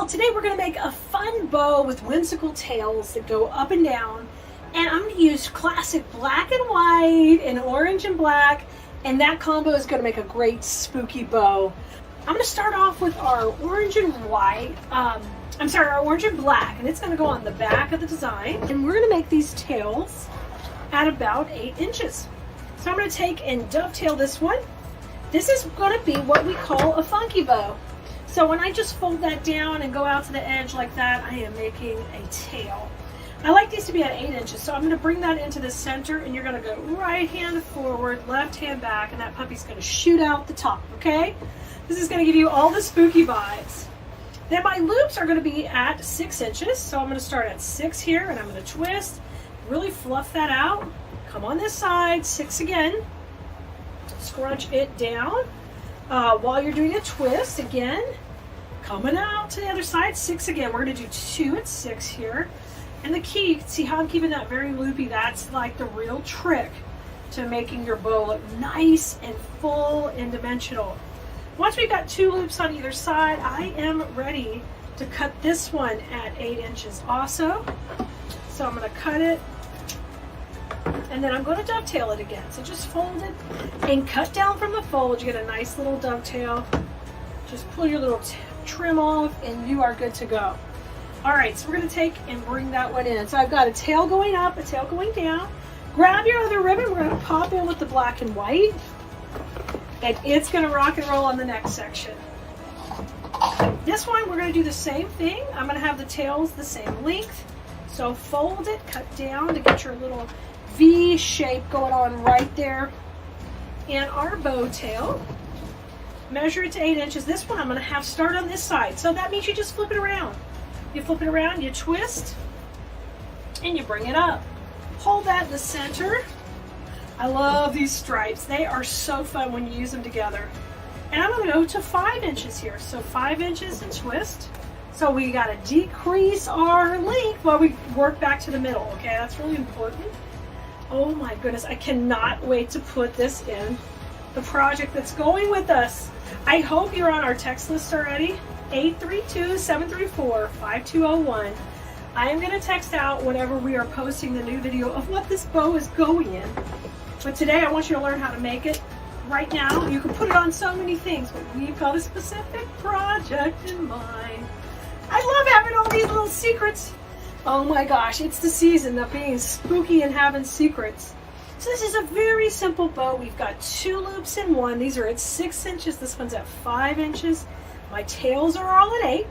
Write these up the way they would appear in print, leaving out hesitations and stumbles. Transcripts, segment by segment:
Well, today we're going to make a fun bow with whimsical tails that go up and down. And I'm going to use classic black and white and orange and black. And that combo is going to make a great spooky bow. I'm going to start off with our orange and white. Our orange and black. And it's going to go on the back of the design. And we're going to make these tails at about 8 inches. So I'm going to take and dovetail this one. This is going to be what we call a funky bow. So when I just fold that down and go out to the edge like that, I am making a tail. I like these to be at 8 inches, so I'm going to bring that into the center, and you're going to go right hand forward, left hand back, and that puppy's going to shoot out the top, okay? This is going to give you all the spooky vibes. Then my loops are going to be at 6 inches, so I'm going to start at 6 here, and I'm going to twist, really fluff that out. Come on this side, 6 again. Scrunch it down. While you're doing a twist, again, coming out to the other side, 6 again. We're going to do 2 at 6 here. And the key, you can see how I'm keeping that very loopy. That's like the real trick to making your bow look nice and full and dimensional. Once we've got 2 loops on either side, I am ready to cut this one at 8 inches also. So I'm going to cut it, and then I'm going to dovetail it again. So just fold it and cut down from the fold. You get a nice little dovetail. Just pull your little trim off and you are good to go. All right, so we're going to take and bring that one in. So I've got a tail going up, a tail going down. Grab your other ribbon. We're going to pop in with the black and white. And it's going to rock and roll on the next section. This one, we're going to do the same thing. I'm going to have the tails the same length. So fold it, cut down to get your little V shape going on right there. And our bow tail, measure it to 8 inches. This one I'm going to have start on this side. So that means you just flip it around. You flip it around, you twist, and you bring it up. Hold that in the center. I love these stripes. They are so fun when you use them together. And I'm going to go to 5 inches here. So 5 inches and twist. So we got to decrease our length while we work back to the middle. Okay, that's really important. Oh my goodness, I cannot wait to put this in the project that's going with us. I hope you're on our text list already. 832-734-5201. I am going to text out whenever we are posting the new video of what this bow is going in. But today I want you to learn how to make it. Right now, you can put it on so many things, but we've got a specific project in mind. I love having all these little secrets. Oh my gosh, it's the season of being spooky and having secrets. So this is a very simple bow. We've got 2 loops in one. These are at 6 inches. This one's at 5 inches. My tails are all at 8.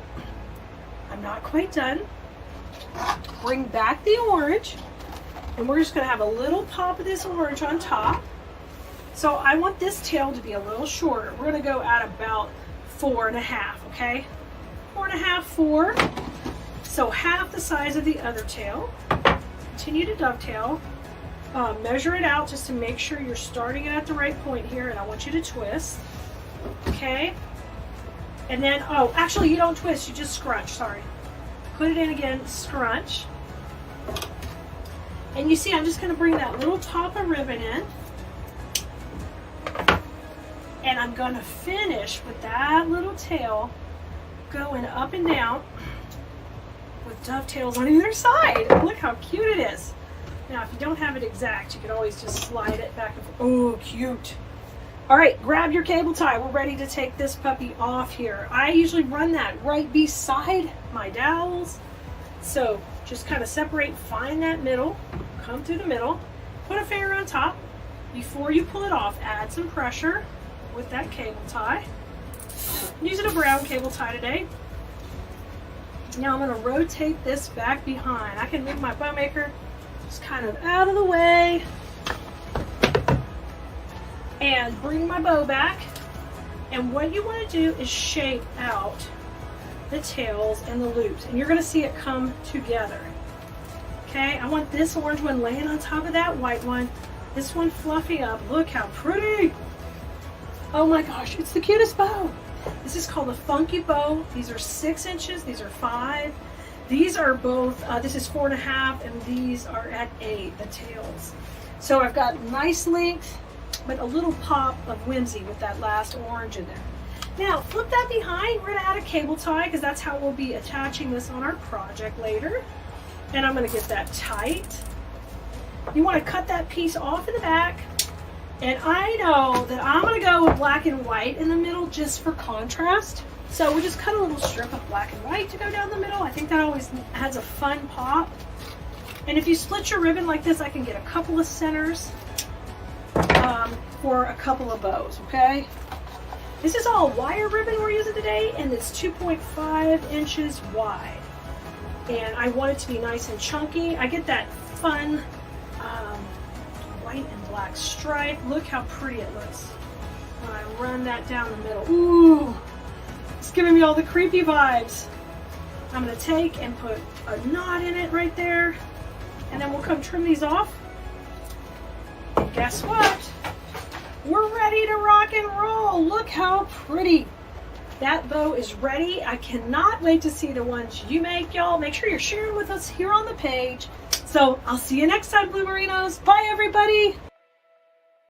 I'm not quite done. Bring back the orange. And we're just going to have a little pop of this orange on top. So I want this tail to be a little shorter. We're going to go at about 4.5, okay? 4.5, 4. So half the size of the other tail. Continue to dovetail. Measure it out just to make sure you're starting it at the right point here, and I want you to twist. Okay? And then, oh, actually you don't twist, you just scrunch, sorry. Put it in again, scrunch. And you see I'm just going to bring that little top of ribbon in. And I'm going to finish with that little tail going up and down with dovetails on either side. Look how cute it is. Now, if you don't have it exact, you can always just slide it back and forth. Oh, cute. All right, grab your cable tie. We're ready to take this puppy off here. I usually run that right beside my dowels. So just kind of separate, find that middle, come through the middle, put a finger on top. Before you pull it off, add some pressure with that cable tie. I'm using a brown cable tie today. Now I'm going to rotate this back behind. I can move my bow maker just kind of out of the way and bring my bow back. And what you want to do is shape out the tails and the loops, and you're going to see it come together. Okay, I want this orange one laying on top of that white one, this one fluffy up. Look how pretty. Oh my gosh, it's the cutest bow. This is called a funky bow. These are 6 inches, these are 5. These are both, this is 4.5, and these are at 8, the tails. So I've got nice length, but a little pop of whimsy with that last orange in there. Now flip that behind. We're gonna add a cable tie because that's how we'll be attaching this on our project later. And I'm gonna get that tight. You wanna cut that piece off in the back. And I know that I'm gonna go with black and white in the middle just for contrast. So we just cut a little strip of black and white to go down the middle. I think that always adds a fun pop. And if you split your ribbon like this, I can get a couple of centers for a couple of bows, okay? This is all wire ribbon we're using today, and it's 2.5 inches wide. And I want it to be nice and chunky. I get that fun white and black stripe. Look how pretty it looks when I run that down the middle. Ooh, it's giving me all the creepy vibes. I'm gonna take and put a knot in it right there, and then we'll come trim these off. And guess what? We're ready to rock and roll. Look how pretty. That bow is ready. I cannot wait to see the ones you make, y'all. Make sure you're sharing with us here on the page. So I'll see you next time, Blue Merinos. Bye, everybody.